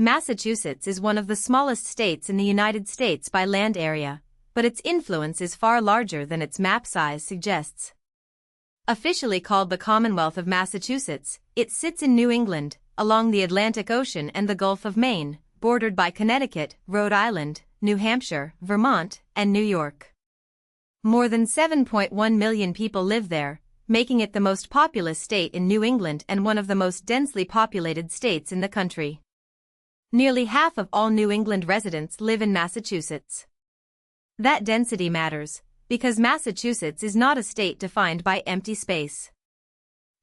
Massachusetts is one of the smallest states in the United States by land area, but its influence is far larger than its map size suggests. Officially called the Commonwealth of Massachusetts, it sits in New England, along the Atlantic Ocean and the Gulf of Maine, bordered by Connecticut, Rhode Island, New Hampshire, Vermont, and New York. More than 7.1 million people live there, making it the most populous state in New England and one of the most densely populated states in the country. Nearly half of all New England residents live in Massachusetts. That density matters, because Massachusetts is not a state defined by empty space.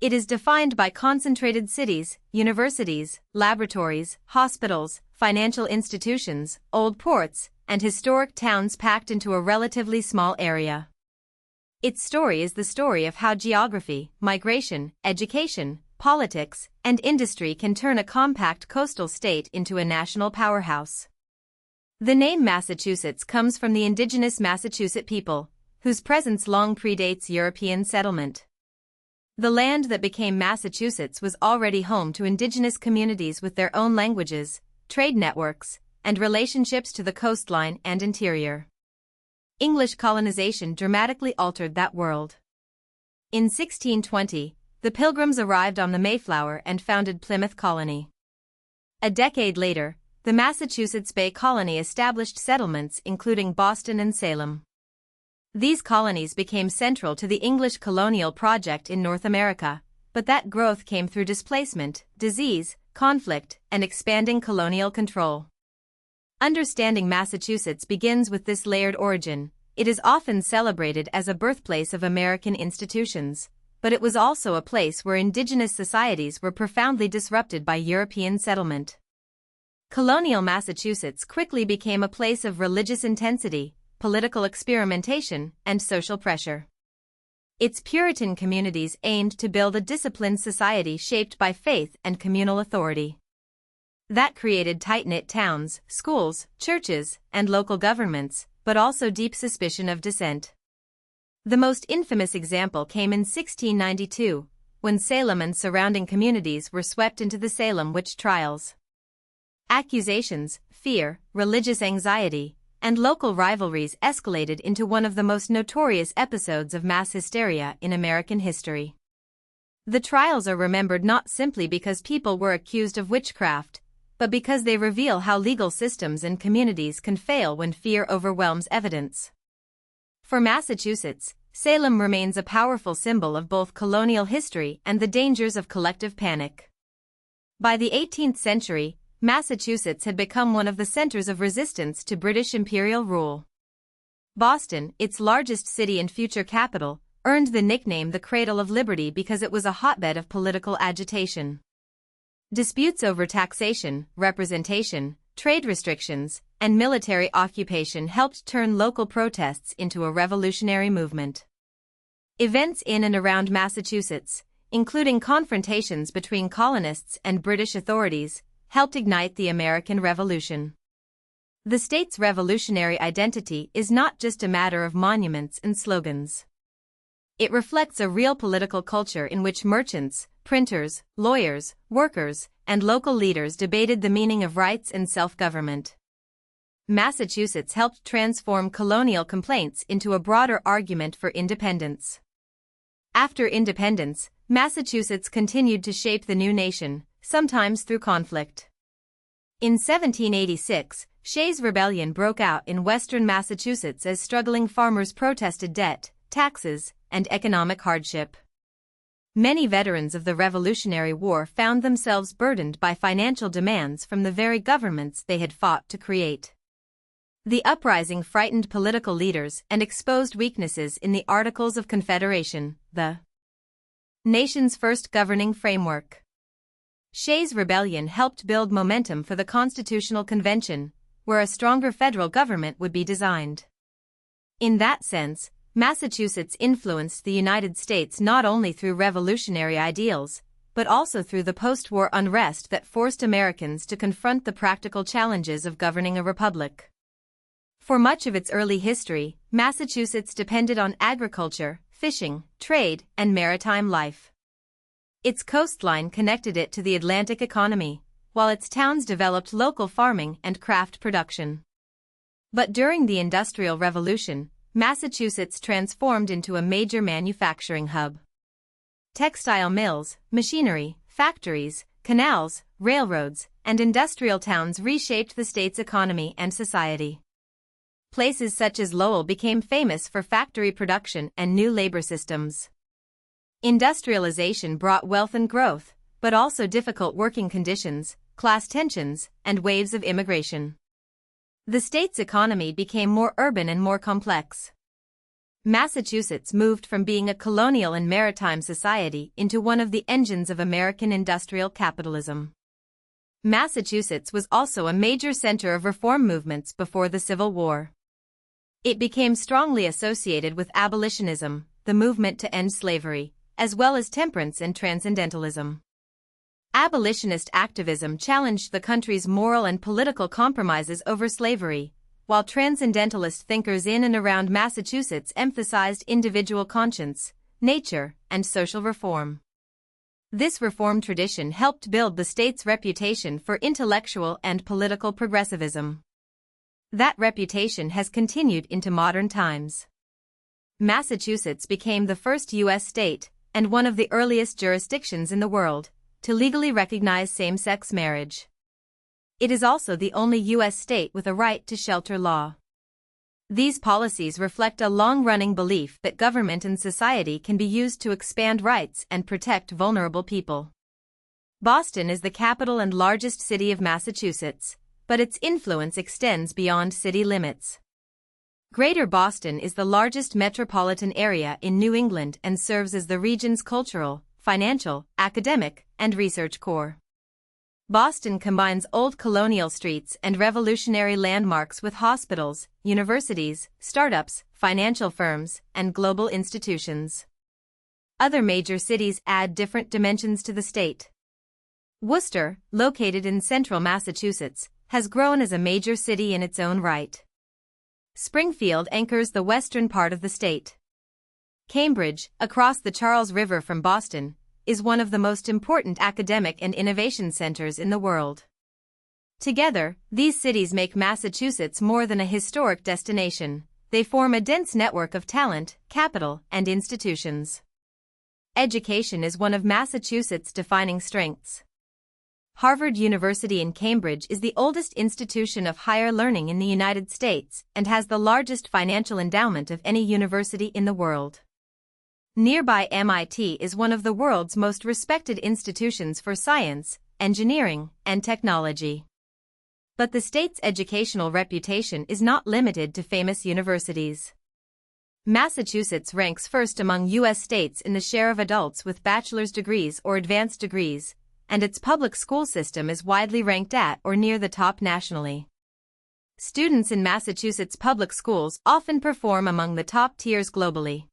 It is defined by concentrated cities, universities, laboratories, hospitals, financial institutions, old ports, and historic towns packed into a relatively small area. Its story is the story of how geography, migration, education, politics, and industry can turn a compact coastal state into a national powerhouse. The name Massachusetts comes from the indigenous Massachusetts people, whose presence long predates European settlement. The land that became Massachusetts was already home to indigenous communities with their own languages, trade networks, and relationships to the coastline and interior. English colonization dramatically altered that world. In 1620, the Pilgrims arrived on the Mayflower and founded Plymouth Colony. A decade later, the Massachusetts Bay Colony established settlements including Boston and Salem. These colonies became central to the English colonial project in North America, but that growth came through displacement, disease, conflict, and expanding colonial control. Understanding Massachusetts begins with this layered origin. It is often celebrated as a birthplace of American institutions, but it was also a place where indigenous societies were profoundly disrupted by European settlement. Colonial Massachusetts quickly became a place of religious intensity, political experimentation, and social pressure. Its Puritan communities aimed to build a disciplined society shaped by faith and communal authority. That created tight-knit towns, schools, churches, and local governments, but also deep suspicion of dissent. The most infamous example came in 1692, when Salem and surrounding communities were swept into the Salem witch trials. Accusations, fear, religious anxiety, and local rivalries escalated into one of the most notorious episodes of mass hysteria in American history. The trials are remembered not simply because people were accused of witchcraft, but because they reveal how legal systems and communities can fail when fear overwhelms evidence. For Massachusetts, Salem remains a powerful symbol of both colonial history and the dangers of collective panic. By the 18th century, Massachusetts had become one of the centers of resistance to British imperial rule. Boston, its largest city and future capital, earned the nickname the Cradle of Liberty because it was a hotbed of political agitation. Disputes over taxation, representation, trade restrictions, and military occupation helped turn local protests into a revolutionary movement. Events in and around Massachusetts, including confrontations between colonists and British authorities, helped ignite the American Revolution. The state's revolutionary identity is not just a matter of monuments and slogans. It reflects a real political culture in which merchants, printers, lawyers, workers, and local leaders debated the meaning of rights and self-government. Massachusetts helped transform colonial complaints into a broader argument for independence. After independence, Massachusetts continued to shape the new nation, sometimes through conflict. In 1786, Shays' Rebellion broke out in western Massachusetts as struggling farmers protested debt, taxes, and economic hardship. Many veterans of the Revolutionary War found themselves burdened by financial demands from the very governments they had fought to create. The uprising frightened political leaders and exposed weaknesses in the Articles of Confederation, the nation's first governing framework. Shays' Rebellion helped build momentum for the Constitutional Convention, where a stronger federal government would be designed. In that sense, Massachusetts influenced the United States not only through revolutionary ideals, but also through the post-war unrest that forced Americans to confront the practical challenges of governing a republic. For much of its early history, Massachusetts depended on agriculture, fishing, trade, and maritime life. Its coastline connected it to the Atlantic economy, while its towns developed local farming and craft production. But during the Industrial Revolution, Massachusetts transformed into a major manufacturing hub. Textile mills, machinery, factories, canals, railroads, and industrial towns reshaped the state's economy and society. Places such as Lowell became famous for factory production and new labor systems. Industrialization brought wealth and growth, but also difficult working conditions, class tensions, and waves of immigration. The state's economy became more urban and more complex. Massachusetts moved from being a colonial and maritime society into one of the engines of American industrial capitalism. Massachusetts was also a major center of reform movements before the Civil War. It became strongly associated with abolitionism, the movement to end slavery, as well as temperance and transcendentalism. Abolitionist activism challenged the country's moral and political compromises over slavery, while transcendentalist thinkers in and around Massachusetts emphasized individual conscience, nature, and social reform. This reform tradition helped build the state's reputation for intellectual and political progressivism. That reputation has continued into modern times. Massachusetts became the first U.S. state, and one of the earliest jurisdictions in the world, to legally recognize same-sex marriage. It is also the only U.S. state with a right to shelter law. These policies reflect a long-running belief that government and society can be used to expand rights and protect vulnerable people. Boston is the capital and largest city of Massachusetts, but its influence extends beyond city limits. Greater Boston is the largest metropolitan area in New England and serves as the region's cultural, financial, academic, and research core. Boston combines old colonial streets and revolutionary landmarks with hospitals, universities, startups, financial firms, and global institutions. Other major cities add different dimensions to the state. Worcester, located in central Massachusetts, has grown as a major city in its own right. Springfield anchors the western part of the state. Cambridge, across the Charles River from Boston, is one of the most important academic and innovation centers in the world. Together, these cities make Massachusetts more than a historic destination. They form a dense network of talent, capital, and institutions. Education is one of Massachusetts' defining strengths. Harvard University in Cambridge is the oldest institution of higher learning in the United States and has the largest financial endowment of any university in the world. Nearby MIT is one of the world's most respected institutions for science, engineering, and technology. But the state's educational reputation is not limited to famous universities. Massachusetts ranks first among U.S. states in the share of adults with bachelor's degrees or advanced degrees, and its public school system is widely ranked at or near the top nationally. Students in Massachusetts public schools often perform among the top tiers globally.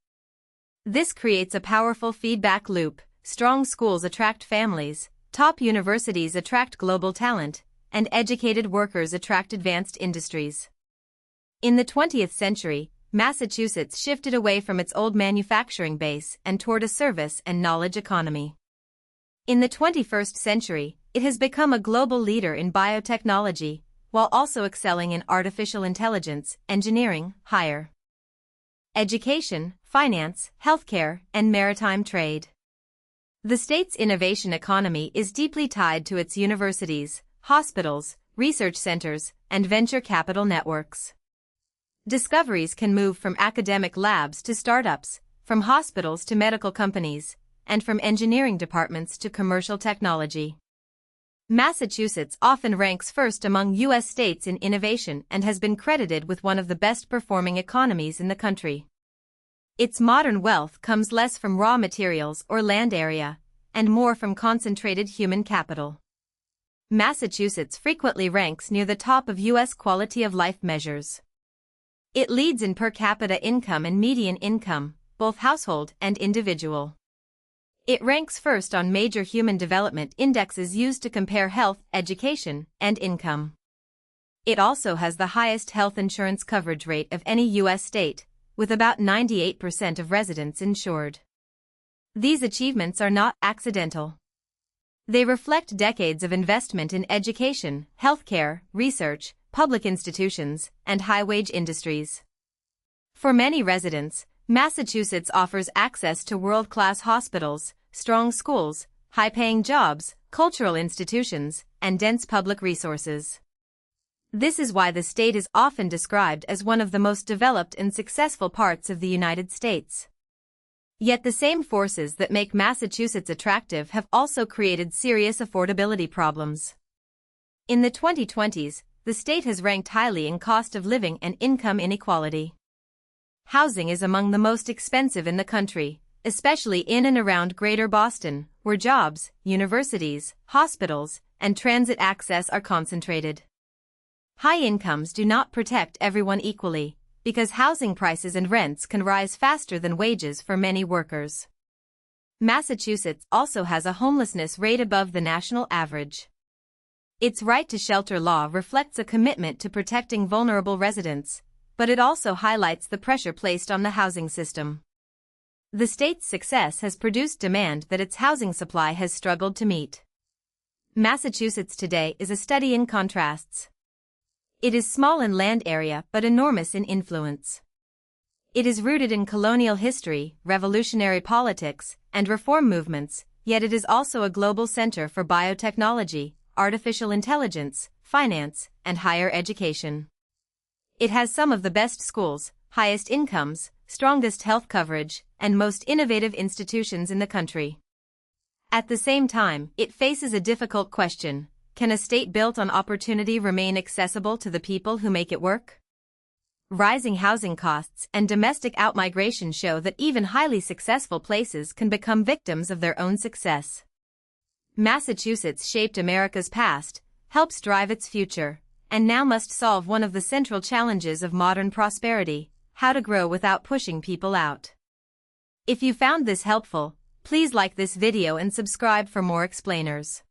This creates a powerful feedback loop. Strong schools attract families, top universities attract global talent, and educated workers attract advanced industries. In the 20th century, Massachusetts shifted away from its old manufacturing base and toward a service and knowledge economy. In the 21st century, it has become a global leader in biotechnology, while also excelling in artificial intelligence, engineering, higher education, finance, healthcare, and maritime trade. The state's innovation economy is deeply tied to its universities, hospitals, research centers, and venture capital networks. Discoveries can move from academic labs to startups, from hospitals to medical companies, and from engineering departments to commercial technology. Massachusetts often ranks first among U.S. states in innovation and has been credited with one of the best-performing economies in the country. Its modern wealth comes less from raw materials or land area, and more from concentrated human capital. Massachusetts frequently ranks near the top of U.S. quality of life measures. It leads in per capita income and median income, both household and individual. It ranks first on major human development indexes used to compare health, education, and income. It also has the highest health insurance coverage rate of any U.S. state, with about 98% of residents insured. These achievements are not accidental. They reflect decades of investment in education, healthcare, research, public institutions, and high-wage industries. For many residents, Massachusetts offers access to world-class hospitals, strong schools, high-paying jobs, cultural institutions, and dense public resources. This is why the state is often described as one of the most developed and successful parts of the United States. Yet the same forces that make Massachusetts attractive have also created serious affordability problems. In the 2020s, the state has ranked highly in cost of living and income inequality. Housing is among the most expensive in the country, especially in and around Greater Boston, where jobs, universities, hospitals, and transit access are concentrated. High incomes do not protect everyone equally, because housing prices and rents can rise faster than wages for many workers. Massachusetts also has a homelessness rate above the national average. Its right to shelter law reflects a commitment to protecting vulnerable residents, but it also highlights the pressure placed on the housing system. The state's success has produced demand that its housing supply has struggled to meet. Massachusetts today is a study in contrasts. It is small in land area but enormous in influence. It is rooted in colonial history, revolutionary politics, and reform movements, yet it is also a global center for biotechnology, artificial intelligence, finance, and higher education. It has some of the best schools, highest incomes, strongest health coverage, and most innovative institutions in the country. At the same time, it faces a difficult question: can a state built on opportunity remain accessible to the people who make it work? Rising housing costs and domestic outmigration show that even highly successful places can become victims of their own success. Massachusetts shaped America's past, helps drive its future, and now must solve one of the central challenges of modern prosperity: how to grow without pushing people out. If you found this helpful, please like this video and subscribe for more explainers.